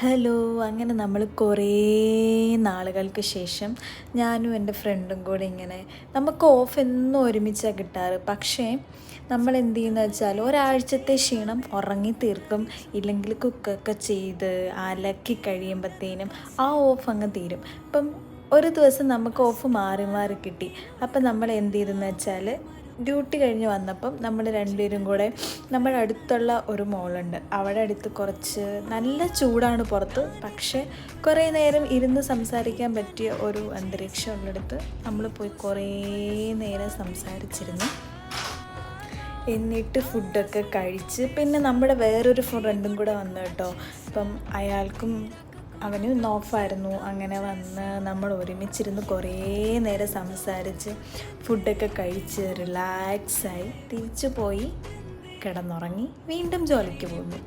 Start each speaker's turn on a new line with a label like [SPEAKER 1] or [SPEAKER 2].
[SPEAKER 1] Hello. അങ്ങനെ നമ്മൾ കുറേ നാളുകൾക്ക് ശേഷം ഞാനും എൻ്റെ ഫ്രണ്ടും കൂടി ഇങ്ങനെ നമുക്ക് ഓഫ് എന്നും ഒരുമിച്ചാണ് കിട്ടാറ്. പക്ഷേ നമ്മൾ എന്ത് ചെയ്യുന്ന വെച്ചാൽ ഒരാഴ്ചത്തെ ക്ഷീണം ഉറങ്ങി തീർക്കും. ഇല്ലെങ്കിൽ കുക്കൊക്കെ ചെയ്ത് അലക്കി കഴിയുമ്പോഴത്തേനും ആ ഓഫ് അങ്ങ് തീരും. ഇപ്പം ഒരു ദിവസം നമുക്ക് ഓഫ് മാറി മാറി കിട്ടി. അപ്പം നമ്മൾ എന്ത് ചെയ്തെന്ന് വെച്ചാൽ ഡ്യൂട്ടി കഴിഞ്ഞ് വന്നപ്പം നമ്മൾ രണ്ടുപേരും കൂടെ നമ്മുടെ അടുത്തുള്ള ഒരു മോളുണ്ട്, അവിടെ അടുത്ത് കുറച്ച് നല്ല ചൂടാണ് പുറത്ത്, പക്ഷേ കുറേ നേരം ഇരുന്ന് സംസാരിക്കാൻ പറ്റിയ ഒരു അന്തരീക്ഷം ഉള്ളിടത്ത് നമ്മൾ പോയി കുറേ നേരം സംസാരിച്ചിരുന്നു. എന്നിട്ട് ഫുഡൊക്കെ കഴിച്ച് പിന്നെ നമ്മുടെ വേറൊരു ഫ്രണ്ടും കൂടെ വന്നു കേട്ടോ. അപ്പം അവനും ഇന്ന് ഓഫായിരുന്നു. അങ്ങനെ വന്ന് നമ്മൾ ഒരുമിച്ചിരുന്ന് കുറേ നേരം സംസാരിച്ച് ഫുഡൊക്കെ കഴിച്ച് റിലാക്സായി തിരിച്ചു പോയി കിടന്നുറങ്ങി വീണ്ടും ജോലിക്ക് പോകുന്നു.